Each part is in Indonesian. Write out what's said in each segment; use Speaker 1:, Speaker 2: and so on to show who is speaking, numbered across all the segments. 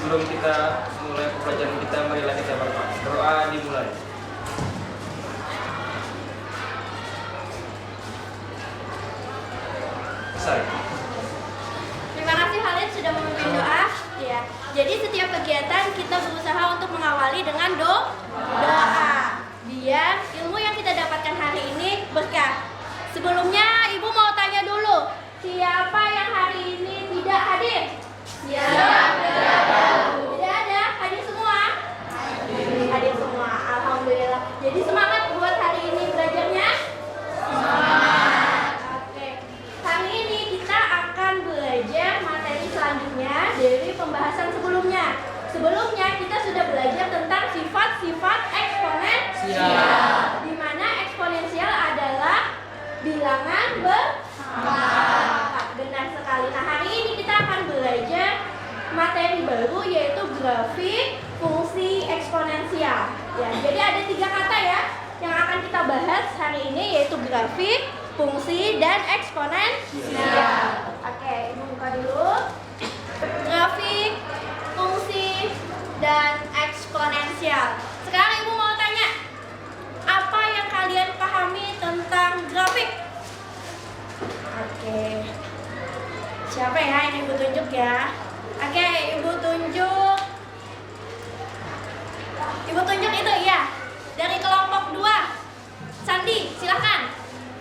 Speaker 1: sebelum kita mulai pembelajaran kita, marilah kita berdoa. Doa dimulai.
Speaker 2: Terima kasih Khalid sudah memimpin doa. Ya. Jadi setiap kegiatan kita berusaha untuk mengawali dengan doa. Biar ilmu yang kita dapatkan hari ini berkah. Sebelumnya Ibu mau tanya dulu, siapa yang hari ini tidak hadir? Siap, tidak ada. Hadir semua? Hadir semua. Alhamdulillah. Jadi semangat buat hari ini belajarnya? Semangat. Oke. Hari ini kita akan belajar materi selanjutnya dari pembahasan sebelumnya. Sebelumnya kita sudah belajar tentang sifat-sifat eksponensial. Di mana eksponensial adalah bilangan berpangkat. Benar sekali. Nah, hari ini kita akan belajar materi baru yaitu grafik fungsi eksponensial. Ya, jadi ada 3 kata ya yang akan kita bahas hari ini yaitu grafik, fungsi, dan eksponensial. Oke, Ibu buka dulu. Grafik, fungsi, dan eksponensial. Sekarang Ibu mau tanya, apa yang kalian pahami tentang grafik? Oke. Siapa ya yang Ibu tunjuk ya? Oke, Ibu tunjuk. Ibu tunjuk itu ya. Dari kelompok 2. Sandi, silakan.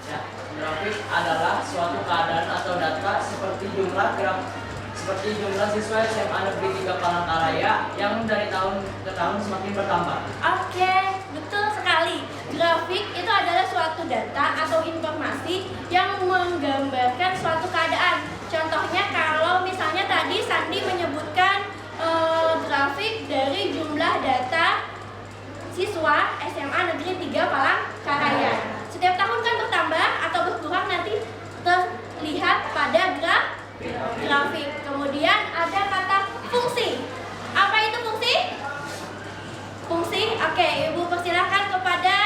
Speaker 3: Ya, grafik adalah suatu keadaan atau data seperti jumlah siswa SMA Negeri 3 Palangkaraya yang dari tahun ke tahun semakin bertambah.
Speaker 2: Oke, betul sekali. Grafik itu adalah suatu data atau informasi yang menggambarkan suatu keadaan. Contohnya kalau misalnya tadi Sandi menyebutkan grafik dari jumlah data siswa SMA Negeri 3 Palangkaraya. Setiap tahun kan bertambah atau berkurang nanti terlihat pada grafik. Kemudian ada kata fungsi. Apa itu fungsi? Fungsi, oke, Ibu persilahkan kepada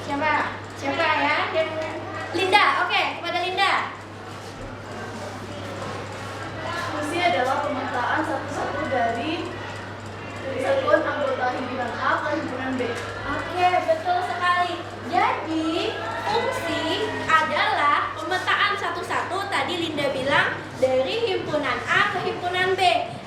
Speaker 2: siapa ya? Linda, oke, kepada Linda.
Speaker 4: Fungsi adalah pemetaan satu-satu dari satuan anggota himpunan A ke himpunan B.
Speaker 2: Oke, betul sekali. Jadi, fungsi adalah pemetaan satu-satu tadi Linda bilang dari himpunan A ke himpunan B,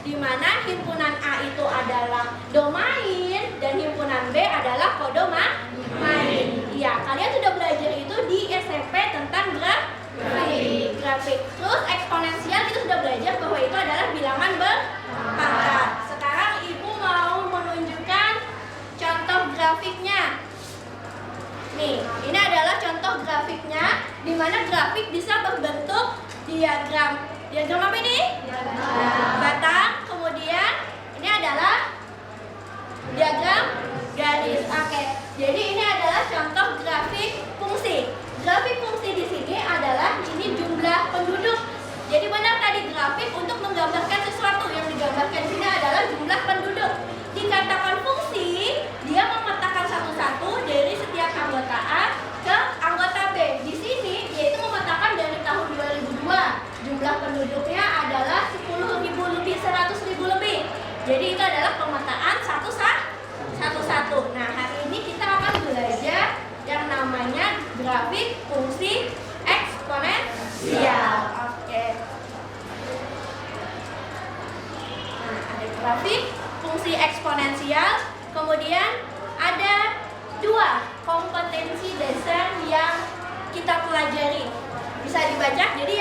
Speaker 2: di mana himpunan A itu adalah domain dan himpunan B adalah kodomain. Iya, kalian sudah belajar itu di SMP tentang grafik. Terus eksponensial kita sudah belajar bahwa itu adalah bilangan berpangkat. Sekarang Ibu mau menunjukkan contoh grafiknya. Nih, ini adalah contoh grafiknya, di mana grafik bisa berbentuk diagram. Diagram apa ini? Batang. Kemudian ini adalah diagram garis. Oke. Jadi ini adalah contoh grafik fungsi. Grafik fungsi di sini adalah ini jumlah penduduk. Jadi benar tadi grafik untuk menggambarkan sesuatu, yang digambarkan di sini adalah jumlah penduduk. Dikatakan fungsi, dia memetakan satu-satu dari setiap anggota A ke anggota B. Di sini yaitu memetakan dari tahun 2002. Jumlah penduduknya adalah 10.000 lebih, 100.000 lebih. Jadi itu adalah pemetaan satu-satu. Nah, hari ini kita akan belajar yang namanya grafik fungsi eksponensial. Oke. Nah, ada grafik fungsi eksponensial, kemudian ada 2 kompetensi dasar yang kita pelajari. Bisa dibaca. Jadi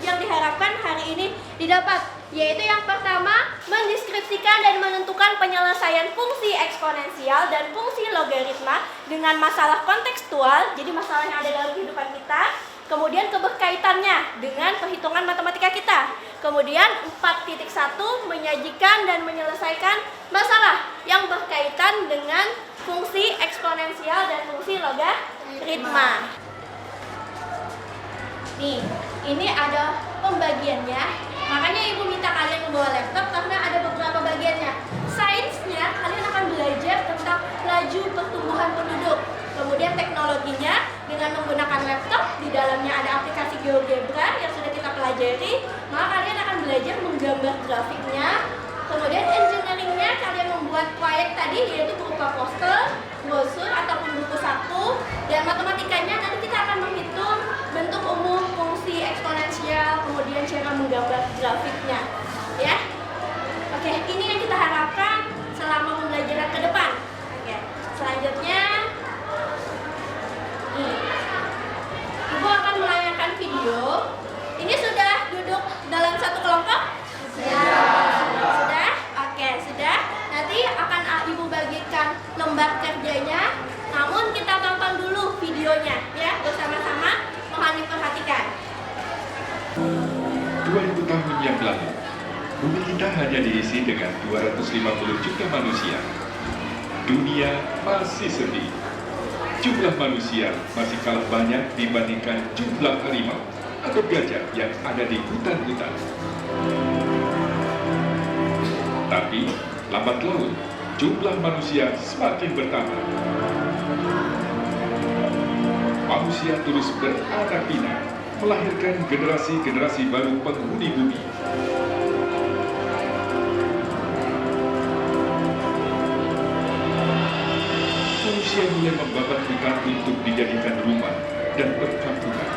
Speaker 2: yang diharapkan hari ini didapat yaitu yang pertama, mendeskripsikan dan menentukan penyelesaian fungsi eksponensial dan fungsi logaritma dengan masalah kontekstual, jadi masalah yang ada dalam kehidupan kita. Kemudian keberkaitannya dengan perhitungan matematika kita. Kemudian 4.1 menyajikan dan menyelesaikan masalah yang berkaitan dengan fungsi eksponensial dan fungsi logaritma. Nih, ini ada pembagiannya. Makanya Ibu minta kalian membawa laptop karena ada beberapa bagiannya. Sainsnya kalian akan belajar tentang laju pertumbuhan penduduk. Kemudian teknologinya dengan menggunakan laptop, di dalamnya ada aplikasi GeoGebra yang sudah kita pelajari. Maka kalian akan belajar belajar menggambar grafiknya. Kemudian engineeringnya kalian membuat proyek tadi yaitu berupa poster, brosur ataupun buku saku. Dan matematikanya nanti kita akan menghitung bentuk umum, fungsi eksponensial, kemudian cara menggambar grafiknya. Ya, oke, ini yang kita harapkan selama pembelajaran ke depan. Oke, selanjutnya Ibu akan melayangkan video. Ini sudah duduk dalam satu kelompok? Sudah? Oke, sudah. Nanti akan Ibu bagikan lembar kerjanya. Namun kita tonton dulu videonya ya bersama-sama. Mohon diperhatikan.
Speaker 5: 2000 tahun yang lalu, bumi kita hanya diisi dengan 250 juta manusia. Dunia masih sepi. Jumlah manusia masih kalah banyak dibandingkan jumlah harimau atau gajah yang ada di hutan-hutan. Tapi, lambat laun, jumlah manusia semakin bertambah. Manusia terus beranak pinak, melahirkan generasi-generasi baru penghuni bumi. Manusia mulai membabat hutan untuk dijadikan rumah dan perkampungan.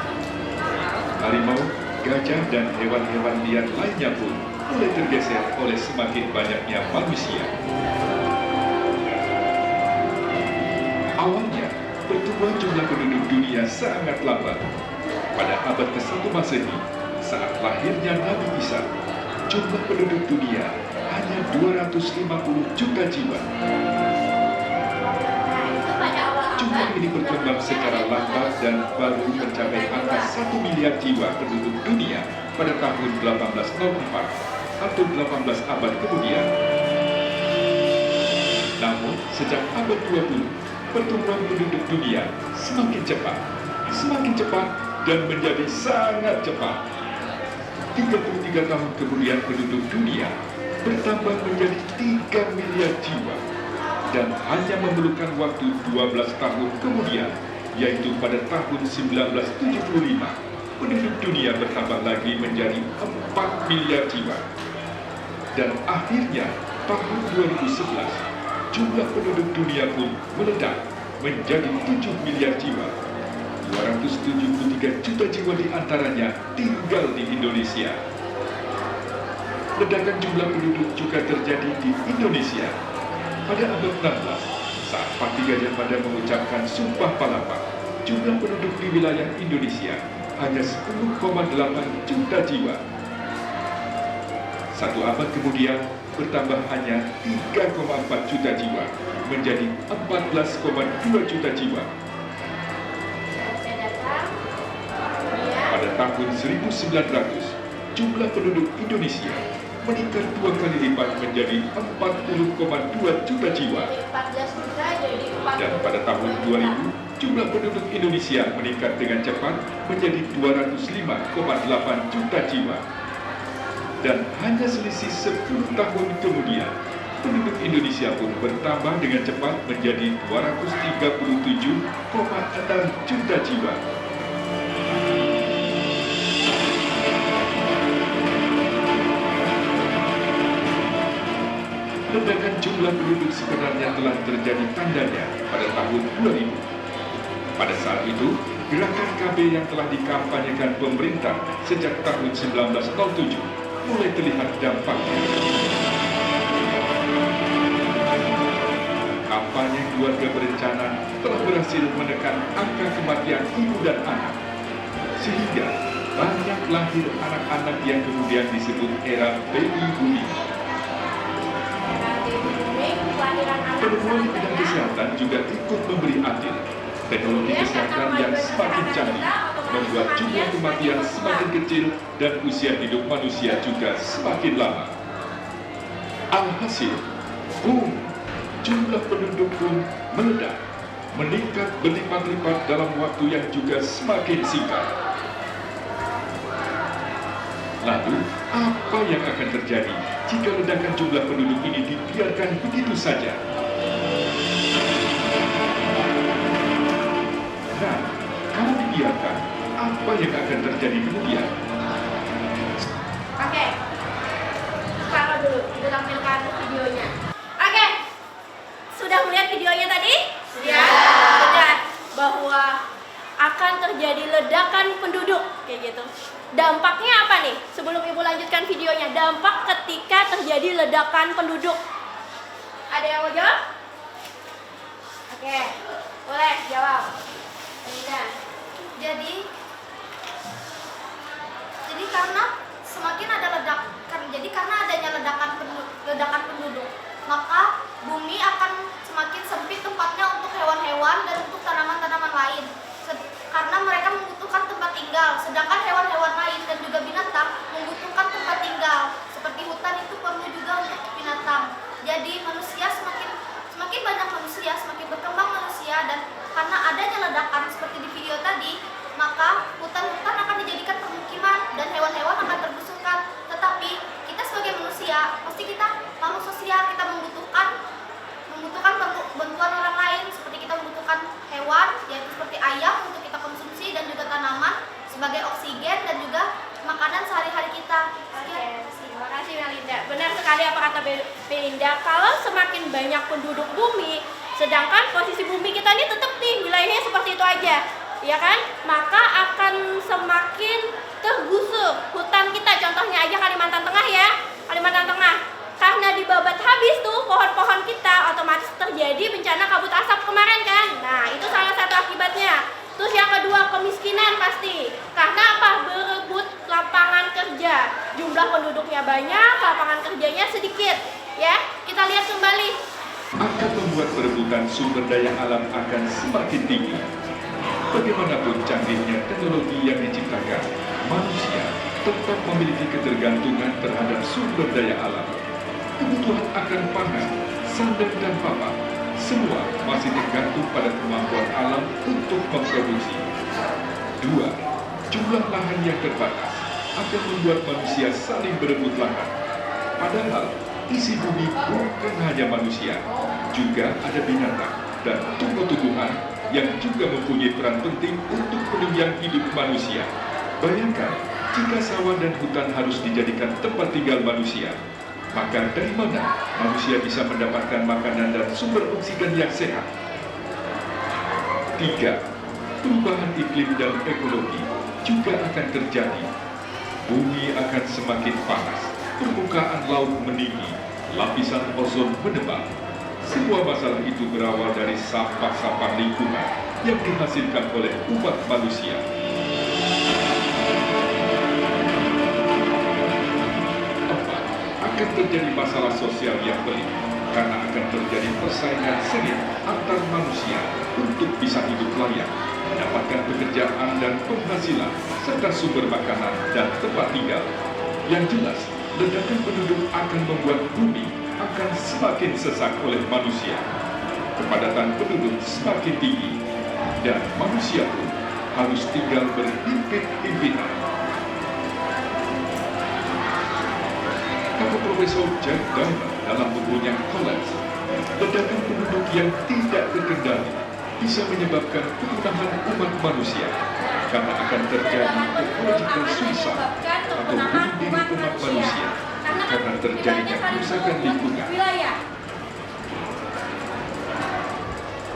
Speaker 5: Harimau, gajah, dan hewan-hewan liar lainnya pun mulai tergeser oleh semakin banyaknya manusia. Awalnya, pertumbuhan jumlah penduduk dunia sangat lambat. Pada abad ke-1 Masehi, saat lahirnya Nabi Isa, jumlah penduduk dunia hanya 250 juta jiwa. Jumlah ini berkembang secara lambat dan baru mencapai angka 1 miliar jiwa penduduk dunia pada tahun 1804 atau 18 abad kemudian. Namun, sejak abad 20, pertumbuhan penduduk dunia semakin cepat dan menjadi sangat cepat. 33 tahun kemudian penduduk dunia bertambah menjadi 3 miliar jiwa. Dan hanya memerlukan waktu 12 tahun kemudian, yaitu pada tahun 1975, penduduk dunia bertambah lagi menjadi 4 miliar jiwa. Dan akhirnya, tahun 2011, jumlah penduduk dunia pun meledak menjadi 7 miliar jiwa. 273 juta jiwa di antaranya tinggal di Indonesia. Ledakan jumlah penduduk juga terjadi di Indonesia. Pada abad 16, saat Patih Gajah Mada mengucapkan Sumpah Palapa, jumlah penduduk di wilayah Indonesia hanya 10,8 juta jiwa. Satu abad kemudian, bertambah hanya 3,4 juta jiwa, menjadi 14,2 juta jiwa. Pada tahun 1900, jumlah penduduk Indonesia meningkat 2 kali lipat menjadi 40,2 juta jiwa. Dan pada tahun 2000, jumlah penduduk Indonesia meningkat dengan cepat menjadi 205,8 juta jiwa. Dan hanya selisih 10 tahun kemudian, penduduk Indonesia pun bertambah dengan cepat menjadi 237,6 juta jiwa. Ledakan jumlah penduduk sebenarnya telah terjadi tandanya pada tahun 2000. Pada saat itu, gerakan KB yang telah dikampanyekan pemerintah sejak tahun 1907 mulai terlihat dampaknya. Kampanye keluarga berencana telah berhasil menekan angka kematian ibu dan anak, sehingga banyak lahir anak-anak yang kemudian disebut era baby booming. Penemuan di bidang kesehatan juga ikut memberi andil. Teknologi kesehatan yang semakin canggih membuat jumlah kematian semakin kecil dan usia hidup manusia juga semakin lama. Alhasil, boom, jumlah penduduk pun meledak, meningkat berlipat-lipat dalam waktu yang juga semakin singkat. Lalu, apa yang akan terjadi jika ledakan jumlah penduduk ini dibiarkan begitu saja? Nah, kalau dibiarkan, apa yang akan terjadi kemudian?
Speaker 2: Oke, akan terjadi ledakan penduduk kayak gitu. Dampaknya apa nih? Sebelum Ibu lanjutkan videonya, dampak ketika terjadi ledakan penduduk. Ada yang mau jawab? Oke, boleh jawab. Nah,
Speaker 4: Jadi karena semakin ada ledakan, jadi karena adanya ledakan penduduk, maka bumi akan semakin sempit tempatnya untuk hewan-hewan dan untuk tanaman-tanaman lain. Karena mereka membutuhkan tempat tinggal, sedangkan hewan-hewan lain dan juga binatang membutuhkan tempat tinggal. Seperti hutan itu perlu juga untuk binatang. Jadi manusia semakin banyak manusia, semakin berkembang manusia, dan karena adanya ledakan seperti di video tadi, maka hutan-hutan akan dijadikan permukiman dan hewan-hewan akan tergusungkan. Tetapi kita sebagai manusia, pasti kita makhluk sosial, kita membutuhkan bantuan orang lain, seperti kita membutuhkan hewan, yaitu seperti ayam untuk kita konsumsi, dan juga tanaman sebagai oksigen dan juga makanan sehari-hari kita.
Speaker 2: oke, terima kasih Melinda. Benar sekali apa kata Belinda, kalau semakin banyak penduduk bumi, sedangkan posisi bumi kita ini tetap nih wilayahnya seperti itu aja, ya kan? Maka akan semakin tergusur hutan kita. Contohnya aja Kalimantan Tengah ya, Kalimantan Tengah. Karena dibabat habis tuh pohon-pohon kita, otomatis terjadi bencana kabut asap kemarin kan. Nah, itu salah satu akibatnya. Terus yang kedua, kemiskinan pasti. Karena apa? Berebut lapangan kerja. Jumlah penduduknya banyak, lapangan kerjanya sedikit. Ya, kita lihat kembali.
Speaker 5: Akan membuat perebutan sumber daya alam akan semakin tinggi. Bagaimanapun canggihnya teknologi yang diciptakan, manusia tetap memiliki ketergantungan terhadap sumber daya alam. Kebutuhan akan pangan, sandang dan papan, semua masih tergantung pada kemampuan alam untuk memproduksi. 2. Jumlah lahan yang terbatas akan membuat manusia saling berebut lahan. Padahal isi bumi bukan hanya manusia, juga ada binatang dan tumbuh-tumbuhan yang juga mempunyai peran penting untuk penunjang hidup manusia. Bayangkan jika sawah dan hutan harus dijadikan tempat tinggal manusia, maka dari mana manusia bisa mendapatkan makanan dan sumber oksigen yang sehat? 3. Perubahan iklim dan ekologi juga akan terjadi. Bumi akan semakin panas, permukaan laut meninggi, lapisan ozon menebal. Semua masalah itu berawal dari sampah-sampah lingkungan yang dihasilkan oleh umat manusia. Akan terjadi masalah sosial yang pelik karena akan terjadi persaingan sengit antar manusia untuk bisa hidup layak, mendapatkan pekerjaan dan penghasilan, serta sumber makanan dan tempat tinggal. Yang jelas, ledakan penduduk akan membuat bumi akan semakin sesak oleh manusia. Kepadatan penduduk semakin tinggi, dan manusia pun harus tinggal berhimpit-himpitan. Kata Profesor Jack Diamond dalam bukunya Collapse, ledakan penduduk yang tidak terkendali bisa menyebabkan kepunahan umat manusia karena akan terjadi ecological suicide atau bunuh diri umat manusia karena terjadinya kerusakan lingkungan.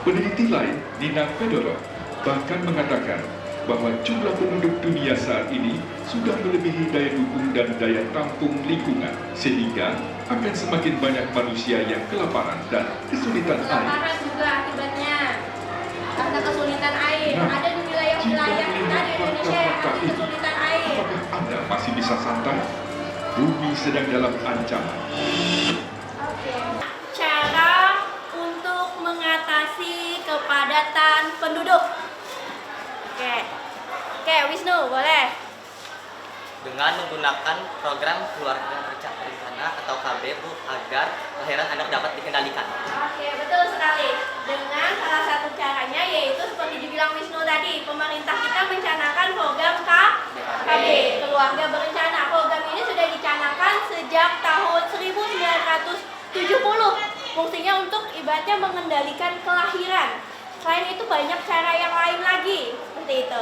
Speaker 5: Peneliti lain, Nina Fedorov, bahkan mengatakan bahwa jumlah penduduk dunia saat ini sudah melebihi daya dukung dan daya tampung lingkungan, sehingga akan semakin banyak manusia yang kelaparan dan kesulitan air.
Speaker 2: Kelaparan juga akibatnya karena kesulitan air. Ada di wilayah-wilayah kita di Indonesia yang ada kesulitan air.
Speaker 5: Apakah Anda masih bisa santai? Bumi sedang dalam ancaman.
Speaker 2: Cara untuk mengatasi kepadatan penduduk. Oke, Wisnu, boleh.
Speaker 3: Dengan menggunakan program keluarga berencana atau KB, Bu, agar kelahiran anak dapat dikendalikan.
Speaker 2: Oke, betul sekali. Dengan salah satu caranya yaitu seperti dibilang Wisnu tadi, pemerintah kita mencanangkan program KB, keluarga berencana. Program ini sudah dicanangkan sejak tahun 1970. Fungsinya untuk ibaratnya mengendalikan kelahiran. Selain itu banyak cara yang lain lagi, seperti itu.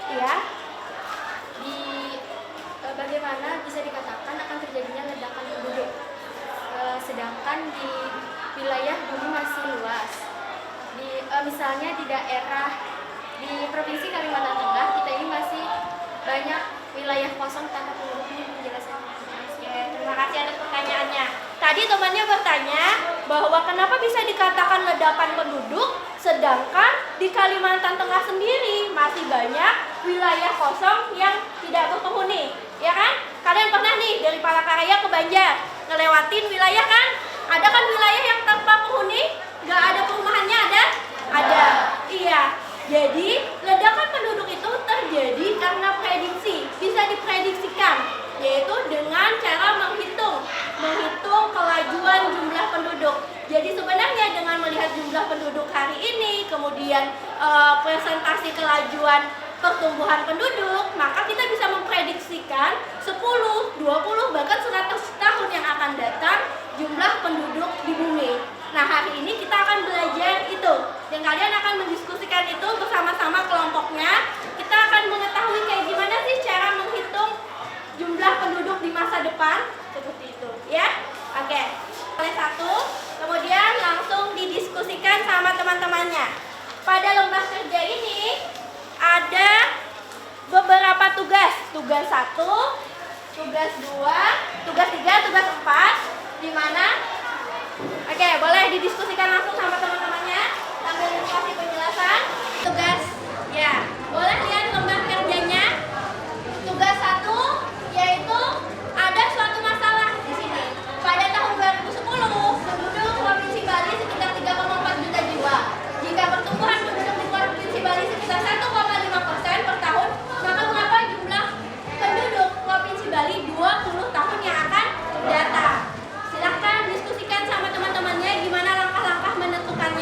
Speaker 2: Iya.
Speaker 6: Bagaimana bisa dikatakan akan terjadinya ledakan penduduk, sedangkan di wilayah bumi masih luas. misalnya di daerah di Provinsi Kalimantan Tengah kita ini masih banyak wilayah kosong tanpa penduduk. Penjelasan.
Speaker 2: Oke, terima kasih atas pertanyaannya. Tadi temannya bertanya bahwa kenapa bisa dikatakan ledakan penduduk, sedangkan di Kalimantan Tengah sendiri masih banyak wilayah kosong yang tidak berpenghuni, ya kan? Kalian pernah nih dari Palangkaraya ke Banjar, ngelewatin wilayah kan? Ada kan wilayah yang tanpa penghuni? Gak ada perumahannya ada? Ada. Iya. Jadi ledakan penduduk itu terjadi karena prediksi, bisa diprediksikan, yaitu dengan cara menghitung kelajuan jumlah penduduk. Jadi sebenarnya dengan melihat jumlah penduduk hari ini, kemudian presentasi kelajuan pertumbuhan penduduk, maka kita bisa memprediksikan 10, 20, bahkan 100 tahun yang akan datang jumlah penduduk di bumi. Nah, hari ini kita akan belajar itu, dan kalian akan mendiskusikan itu bersama-sama kelompoknya. Kita akan mengetahui kayak gimana sih cara menghitung jumlah penduduk di masa depan, seperti itu, ya. Oke, oleh satu, kemudian langsung didiskusikan sama teman-temannya. Pada lembah kerja ini ada beberapa tugas. Tugas 1, tugas 2, tugas 3, tugas 4, di mana? Oke, boleh didiskusikan langsung sama teman-temannya sambil dikasih penjelasan. Tugas, ya, boleh lihat lembah kerjanya. Tugas 1 yaitu ada suatu masalah di sini. Pada tahun 2010, penduduk Provinsi Bali sekitar 3,4 juta jiwa. Jika pertumbuhan penduduk di Provinsi Bali sekitar 1,5% per tahun, maka berapa jumlah penduduk Provinsi Bali 20 tahun yang akan datang? Silahkan diskusikan sama teman-temannya gimana langkah-langkah menentukannya.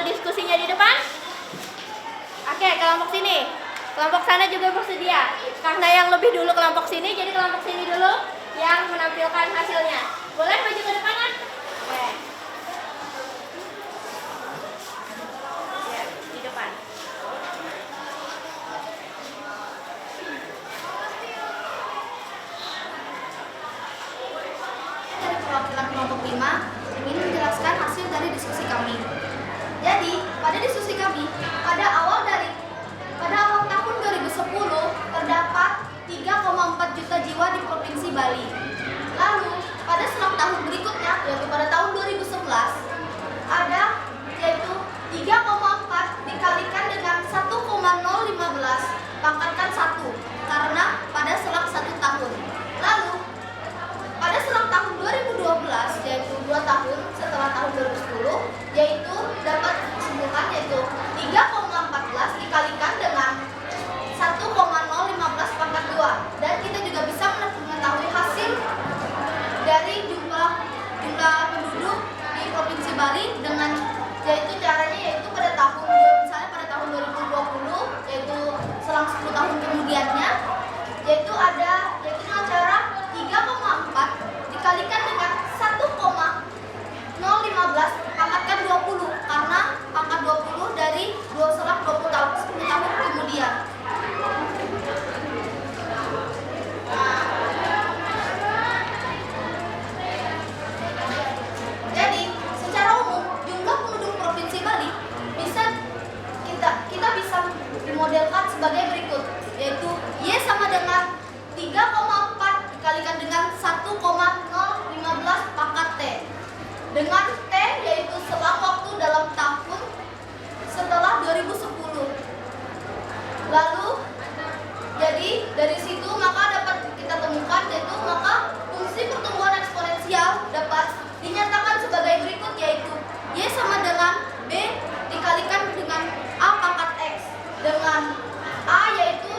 Speaker 2: diskusinya di depan? Oke, kelompok sini. Kelompok sana juga bersedia. Karena yang lebih dulu kelompok sini, jadi kelompok sini dulu yang menampilkan hasilnya. Boleh maju ke depan, kan? Oke. Ya, di depan.
Speaker 4: Dari perwakilan kelompok 5 ingin menjelaskan hasil dari diskusi kami. Jadi, pada diskusi kami, pada awal tahun 2010 terdapat 3,4 juta jiwa di Provinsi Bali. Lalu, pada selang tahun berikutnya, yaitu pada tahun 2011, ada yaitu 3,4 dikalikan dengan 1,015 pangkatkan 1 karena pada selang 1 tahun. Lalu, pada selang tahun 2012, yaitu 2 tahun setelah tahun 2010, yaitu dapat disimpulkan yaitu 3,14 dikalikan dengan 1,015 pangkat 2. Dan kita juga bisa mengetahui hasil dari jumlah penduduk di Provinsi Bali dengan yaitu caranya yaitu pada tahun misalnya pada tahun 2020 yaitu selang 10 tahun kemudiannya yaitu dengan cara 3,4 dikalikan dengan 1,015 pangkatkan 20 karena pangkat 20 dari selang 10 tahun kemudian. Jadi, secara umum jumlah penduduk Provinsi Bali kita bisa dimodelkan sebagai berikut, yaitu Y sama dengan 3,4 dikalikan dengan 1,015 pangkat T. Dengan T yaitu selang waktu dalam tahun setelah 2010. Lalu jadi dari situ maka dapat kita temukan yaitu maka fungsi pertumbuhan eksponensial dapat dinyatakan sebagai berikut yaitu Y sama dengan B dikalikan dengan A pangkat X dengan A yaitu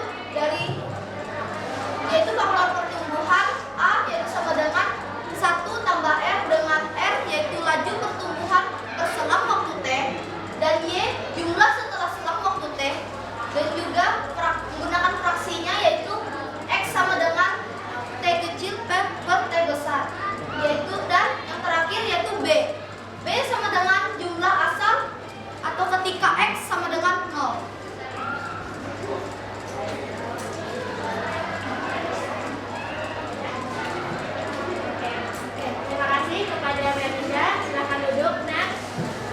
Speaker 4: faktor pertumbuhan A yaitu sama dengan 1 tambah R dengan R yaitu laju pertumbuhan per selang waktu T dan Y jumlah setelah selang waktu T dan juga menggunakan fraksinya yaitu X sama dengan T kecil per T besar yaitu dan yang terakhir yaitu B sama dengan jumlah asal atau ketika X sama dengan 0.
Speaker 2: Terima kasih kepada Melinda. Silakan duduk. Nah,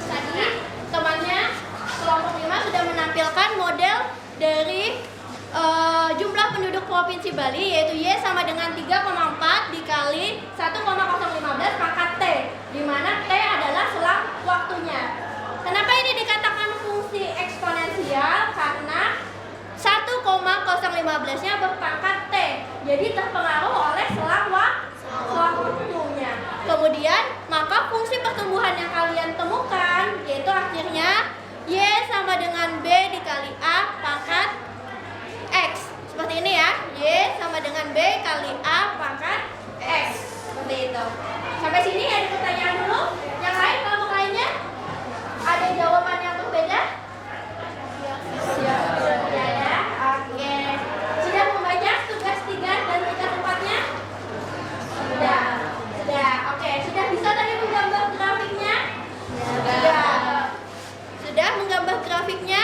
Speaker 2: tadi temannya kelompok 5 sudah menampilkan model dari jumlah penduduk Provinsi Bali yaitu Y sama dengan 3,4 dikali 1,015 pangkat T di mana T adalah selang waktunya. Kenapa ini dikatakan fungsi eksponensial? Karena 1,015-nya berpangkat T jadi terpengaruh oleh selang waktunya. Kemudian maka fungsi pertumbuhan yang kalian temukan yaitu akhirnya Y sama dengan B dikali A pangkat X. Seperti ini ya, Y sama dengan B kali A pangkat X. Seperti itu. Sampai sini ada pertanyaan dulu? Yang lain, kelompok lainnya? Ada jawaban yang berbeda? Siap. Ya. Oke. Sudah membaca tugas 3 dan tugas 4-nya? Sudah. Oke. Sudah bisa tadi menggambar grafiknya? Sudah menggambar grafiknya?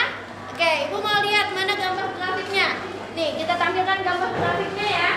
Speaker 2: Oke, Ibu mau lihat mana gambar grafiknya? Nih, kita tampilkan gambar grafiknya ya.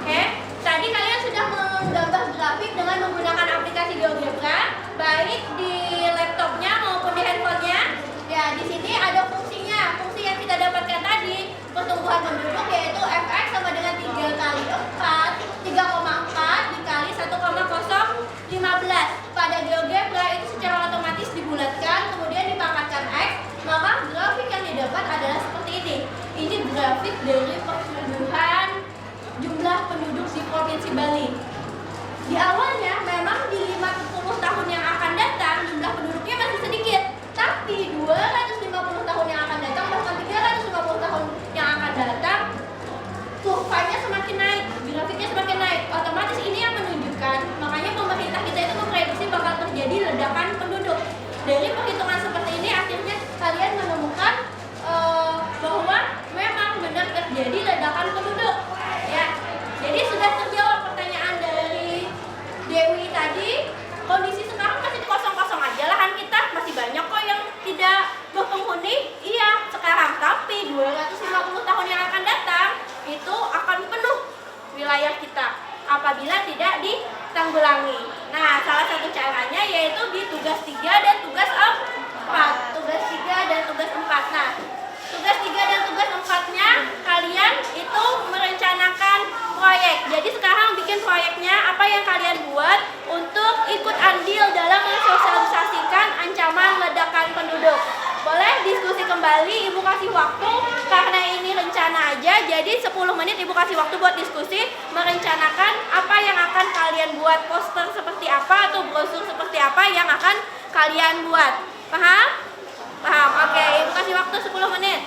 Speaker 2: Oke, tadi kalian sudah menggambar grafik dengan menggunakan aplikasi GeoGebra, baik di laptopnya maupun di handphonenya. Ya, di sini ada fungsinya. Fungsi yang kita dapatkan tadi, pertumbuhan penduduk yaitu Fx sama dengan 3 kali 4, 3,4 dikali 1,015. Pada GeoGebra itu secara otomatis dibulatkan, kemudian dipangkatkan X, maka grafik yang didapat adalah seperti ini. Ini grafik dari pertumbuhan jumlah penduduk di Provinsi Bali. Di awalnya memang di 50 tahun yang akan datang jumlah penduduknya masih sedikit, tapi 250 tahun yang akan datang bahkan 350 tahun yang akan datang kurvanya semakin naik, grafiknya semakin naik. Otomatis ini yang menunjukkan, makanya pemerintah kita itu memprediksi bakal terjadi ledakan penduduk. Dari perhitungan seperti 250 tahun yang akan datang itu akan penuh wilayah kita apabila tidak ditanggulangi. Nah, salah satu caranya yaitu di tugas 3 dan tugas 4. Tugas 3 dan tugas 4. Nah, tugas 3 dan tugas 4-nya kalian itu merencanakan proyek. Jadi sekarang bikin proyeknya, apa yang kalian buat untuk ikut andil dalam mensosialisasikan ancaman ledakan penduduk. Boleh diskusi kembali, Ibu kasih waktu karena ini rencana aja. Jadi 10 menit Ibu kasih waktu buat diskusi, merencanakan apa yang akan kalian buat, poster seperti apa atau brosur seperti apa yang akan kalian buat. Paham? Paham. Oke, Ibu kasih waktu 10 menit.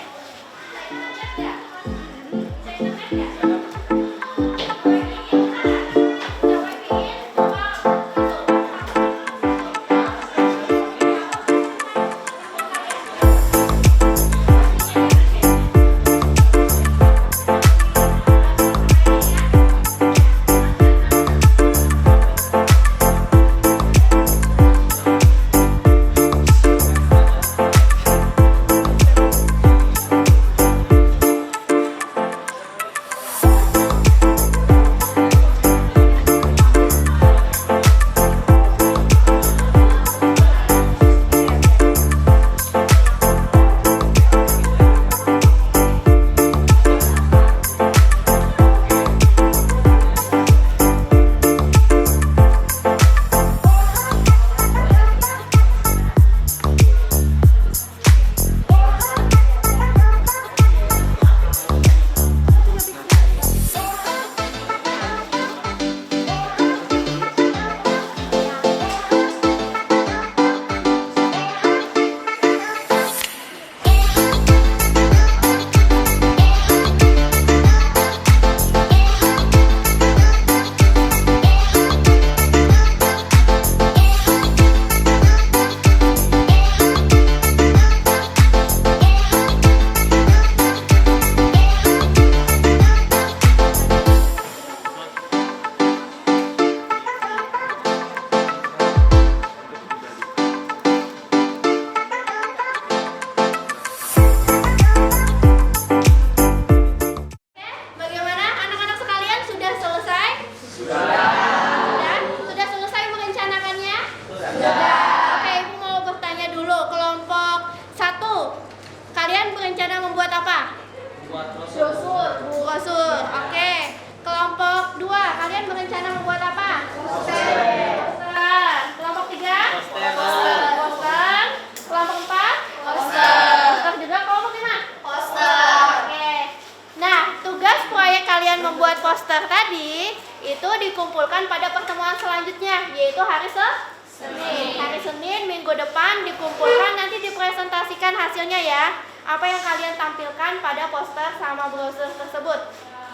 Speaker 2: Brosur. Oke. Kelompok 2, kalian berencana membuat apa? Poster. Kelompok 3? Poster. Kelompok 4? Poster juga. Kelompok 5? Poster. Oke. Nah, tugas proyek kalian membuat poster tadi itu dikumpulkan pada pertemuan selanjutnya, yaitu hari Senin. Hari Senin minggu depan dikumpulkan, nanti dipresentasikan hasilnya ya. Apa yang kalian tampilkan pada poster sama brosur tersebut.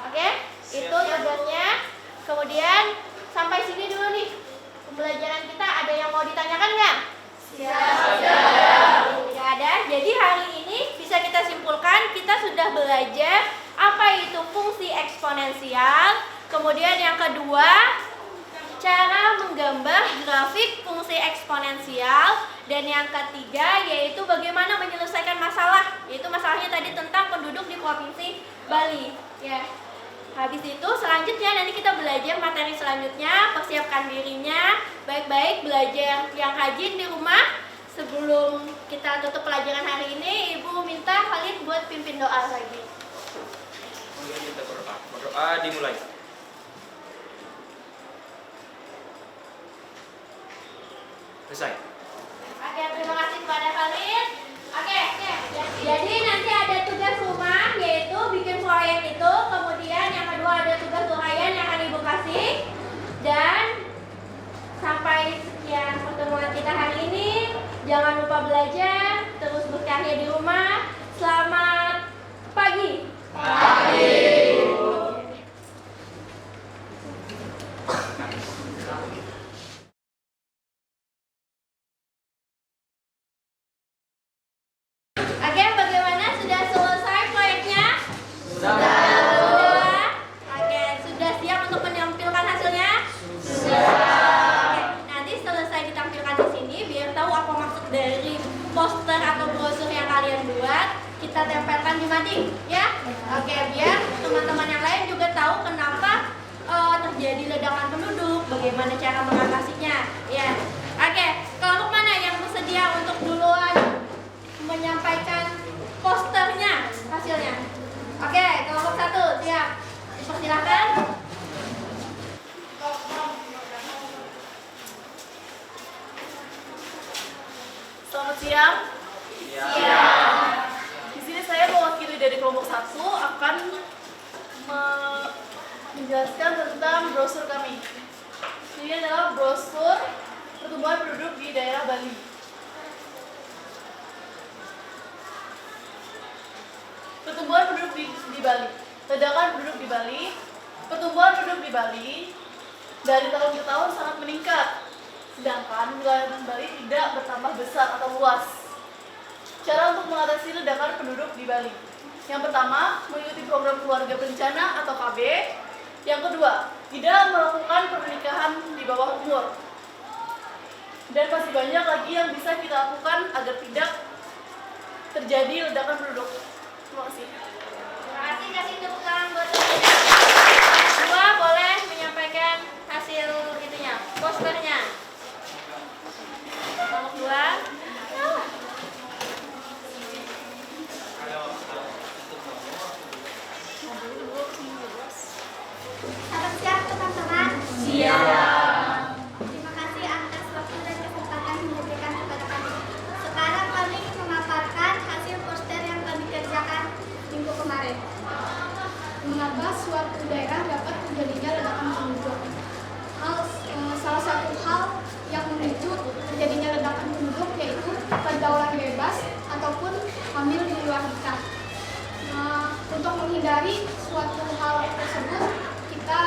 Speaker 2: Oke? Itu tugasnya. Kemudian sampai sini dulu nih pembelajaran kita. Ada yang mau ditanyakan nggak? Tidak ada. Jadi hari ini bisa kita simpulkan kita sudah belajar apa itu fungsi eksponensial. Kemudian yang kedua, cara menggambar grafik fungsi eksponensial. Dan yang ketiga yaitu bagaimana menyelesaikan masalah. Yaitu masalahnya tadi tentang penduduk di Provinsi Bali. Ya. Habis itu selanjutnya nanti kita belajar materi selanjutnya. Persiapkan dirinya baik-baik, belajar yang rajin di rumah. Sebelum kita tutup pelajaran hari ini, Ibu minta Khalid buat pimpin doa lagi.
Speaker 1: Kita berdoa dimulai. Selesai.
Speaker 2: Oke, terima kasih kepada kalian. Oke. Jadi nanti ada tugas rumah yaitu bikin proyek itu. Kemudian yang kedua ada tugas uraian yang akan Ibu kasih. Dan sampai sekian pertemuan kita hari ini. Jangan lupa belajar, terus berkarya di rumah. Selamat pagi. Oke, bagaimana bagaimana cara mengatasinya. Ya, oke. Kelompok mana yang bersedia untuk duluan menyampaikan posternya hasilnya? Oke, kelompok 1 siap. Dipersilakan.
Speaker 7: Selamat siang. Di sini saya mewakili dari kelompok 1 akan menjelaskan tentang brosur kami. Ini adalah brosur pertumbuhan penduduk di daerah Bali. Pertumbuhan penduduk di Bali. Ledakan penduduk di Bali. Pertumbuhan penduduk di Bali dari tahun ke tahun sangat meningkat. Sedangkan wilayah Bali tidak bertambah besar atau luas. Cara untuk mengatasi ledakan penduduk di Bali. Yang pertama, mengikuti program keluarga berencana atau KB. Yang kedua, tidak melakukan pernikahan di bawah umur. Dan masih banyak lagi yang bisa kita lakukan agar tidak terjadi ledakan penduduk. Terima kasih.
Speaker 2: Terima kasih, kasih tepuk tangan buat Dua boleh menyampaikan hasil itunya, posternya. Kelompok 2.
Speaker 6: Selamat siang teman-teman. Terima kasih atas waktu dan kesempatan yang diberikan kepada kami. Sekarang kami memaparkan hasil poster yang kami kerjakan minggu kemarin. Mengapa suatu daerah dapat terjadinya ledakan penduduk? Salah satu hal yang memicu terjadinya ledakan penduduk yaitu pergaulan bebas ataupun hamil di luar nikah. Untuk menghindari suatu hal tersebut, kita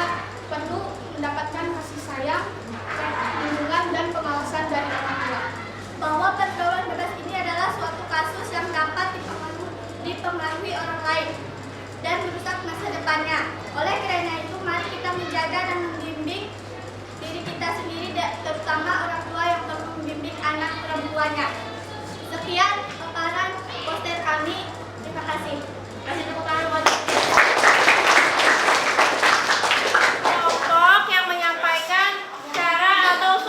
Speaker 6: perlu mendapatkan kasih sayang, perlindungan, dan pengawasan dari orang tua.
Speaker 2: Bahwa pergaulan bebas ini adalah suatu kasus yang dapat dipengaruhi orang lain dan merusak masa depannya. Oleh karena itu, mari kita menjaga dan membimbing diri kita sendiri, terutama orang tua yang perlu membimbing anak perempuannya. Sekian paparan poster kami. Terima kasih. Kasih tepuk tangan buat kelompok yang menyampaikan cara atau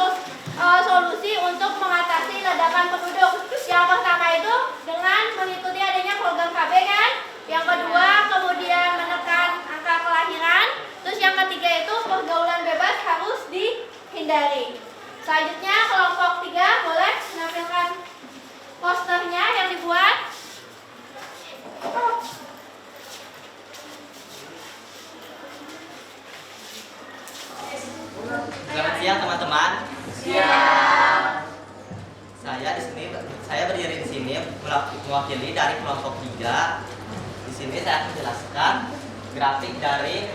Speaker 2: solusi untuk mengatasi ledakan penduduk. Yang pertama itu dengan mengikuti adanya program KB kan. Yang kedua kemudian menekan angka kelahiran. Terus yang ketiga itu pergaulan bebas harus dihindari. Selanjutnya kelompok 3 boleh menampilkan posternya yang dibuat.
Speaker 8: Selamat siang teman-teman. Saya di sini, saya berdiri di sini mewakili dari kelompok 3. Di sini saya akan menjelaskan grafik dari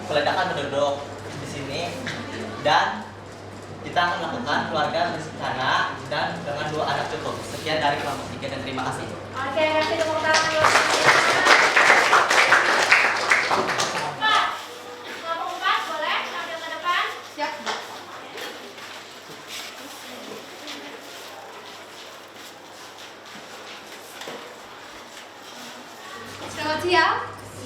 Speaker 8: peledakan penduduk di sini dan kita akan melakukan keluarga berencana dan dengan 2 anak cukup. Sekian dari kelompok 3 dan terima kasih.
Speaker 2: Oke, kasih tepuk tangan buat kelompok 4 boleh tampil ke depan.
Speaker 7: Siap.
Speaker 9: Selamat siang.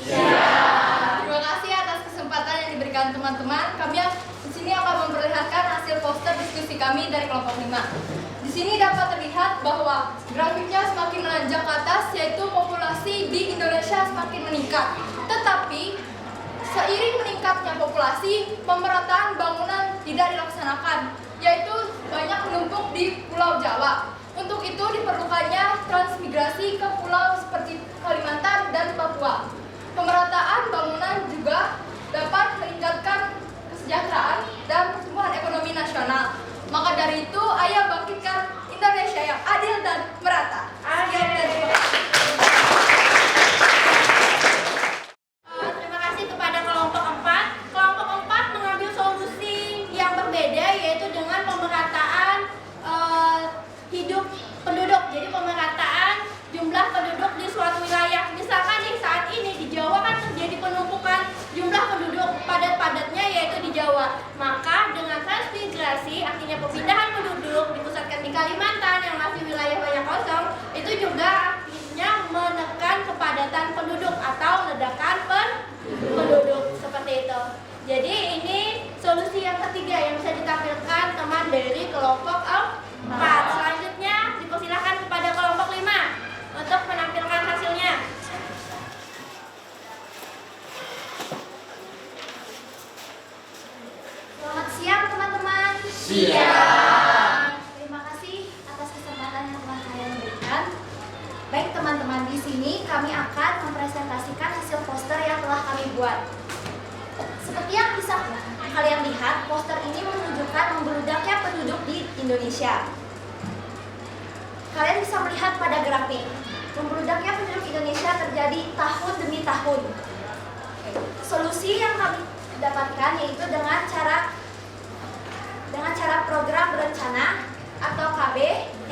Speaker 9: Terima kasih atas kesempatan yang diberikan teman-teman. Kami di sini akan memperlihatkan hasil poster diskusi kami dari kelompok 5. Di sini dapat terlihat bahwa grafiknya semakin menanjak ke atas, yaitu populasi di Indonesia semakin meningkat. Tetapi seiring meningkatnya populasi, pemerataan bangunan tidak dilaksanakan, yaitu banyak menumpuk di Pulau Jawa. Untuk itu diperlukannya transmigrasi ke pulau seperti Kalimantan dan Papua. Pemerataan bangunan juga dapat meningkatkan kesejahteraan dan pertumbuhan ekonomi nasional. Maka dari itu, ayo bangkitkan Indonesia yang adil dan merata.
Speaker 2: Terima kasih kepada kelompok 4. Kelompok 4 mengambil solusi yang berbeda, yaitu dengan pemerataan hidup penduduk. Jadi pemerataan jumlah penduduk di suatu wilayah. Misalkan nih saat ini di Jawa kan terjadi penumpukan jumlah penduduk padat-padatnya yaitu di Jawa. Maka dengan transmigrasi artinya perpindahan penduduk dipusatkan di Kalimantan yang masih wilayah banyak kosong, itu juga artinya menekan kepadatan penduduk atau ledakan penduduk seperti itu. Jadi ini solusi yang ketiga yang bisa
Speaker 4: Terima kasih atas kesempatan yang telah kalian berikan. Baik teman-teman, di sini kami akan mempresentasikan hasil poster yang telah kami buat. Seperti yang bisa kalian lihat, poster ini menunjukkan membeludaknya penduduk di Indonesia. Kalian bisa melihat pada grafik, membeludaknya penduduk Indonesia terjadi tahun demi tahun. Solusi yang kami dapatkan yaitu dengan cara program berencana atau KB,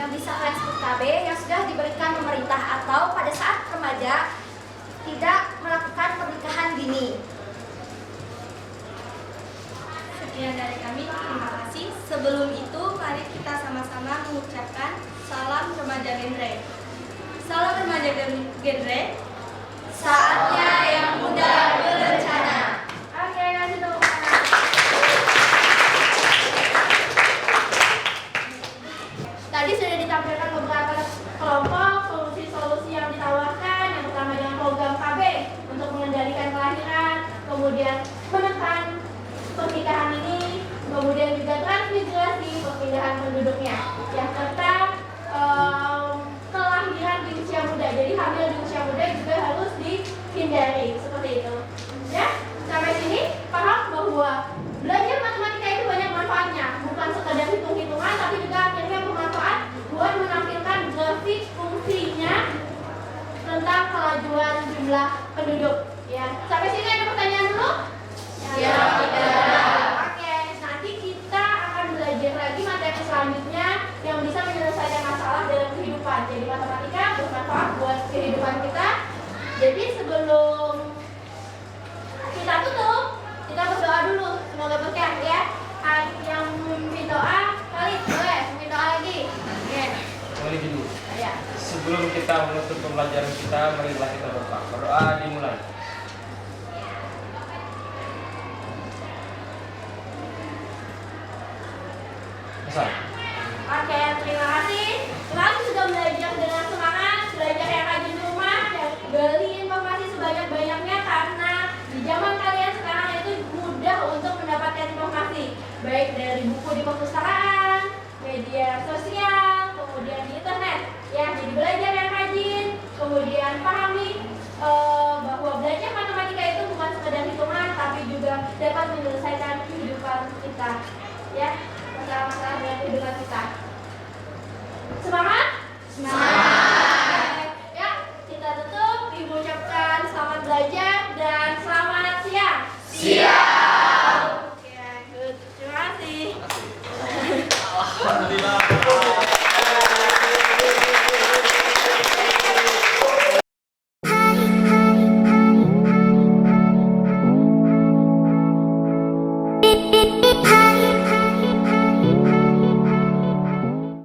Speaker 4: yang bisa kalian sebut KB, yang sudah diberikan pemerintah, atau pada saat remaja tidak melakukan pernikahan dini.
Speaker 2: Sekian dari kami, terima kasih. Sebelum itu, mari kita sama-sama mengucapkan salam remaja genre. Salam remaja genre.
Speaker 4: Saatnya yang muda berencana.
Speaker 2: Oke, kasih tepuk tangan. Tadi sudah ditampilkan beberapa kelompok solusi-solusi yang ditawarkan. Yang pertama dengan program KB untuk mengendalikan kelahiran, kemudian menekan pernikahan ini, kemudian juga transmigrasi perpindahan penduduknya. Yang ketiga, kelahiran di usia muda. Jadi hamil di usia muda juga harus dihindari, seperti itu. Ya, sampai sini paham bahwa belajar matematika itu banyak manfaatnya, bukan sekadar hitung-hitungan, tapi juga akhirnya bermanfaat buat menampilkan grafik fungsinya tentang kelajuan jumlah penduduk. Ya, sampai sini ada pertanyaan dulu? Ya, Oke, nanti kita akan belajar lagi materi selanjutnya yang bisa menyelesaikan masalah dalam kehidupan. Jadi matematika bermanfaat buat kehidupan kita. Jadi sebelum kita tutup, kita berdoa dulu. Semoga berkah ya. Yang memimpin doa, kali boleh memimpin doa lagi. Oke.
Speaker 1: Mulai dulu.
Speaker 2: Ya.
Speaker 1: Sebelum kita menutup pembelajaran kita, marilah kita berdoa. Berdoa dimulai.
Speaker 2: Oke, terima kasih. Terima kasih sudah belajar dengan semangat, belajar yang rajin di rumah, dan beli informasi sebanyak-banyaknya, karena di zaman kalian sekarang itu mudah untuk mendapatkan informasi, baik dari buku di perpustakaan, media sosial, kemudian di internet. Ya, jadi belajar yang rajin, kemudian pahami bahwa belajar matematika itu bukan sekedar hitungan, tapi juga dapat menyelesaikan kehidupan kita. Ya. Masalah-masalah dalam kehidupan kita. Semangat? Semangat. Ya, kita tutup. Ibu ucapkan selamat belajar dan selamat siang. Siang. Oke, good. Terima kasih.
Speaker 8: Alhamdulillah.
Speaker 10: Beep, beep, beep.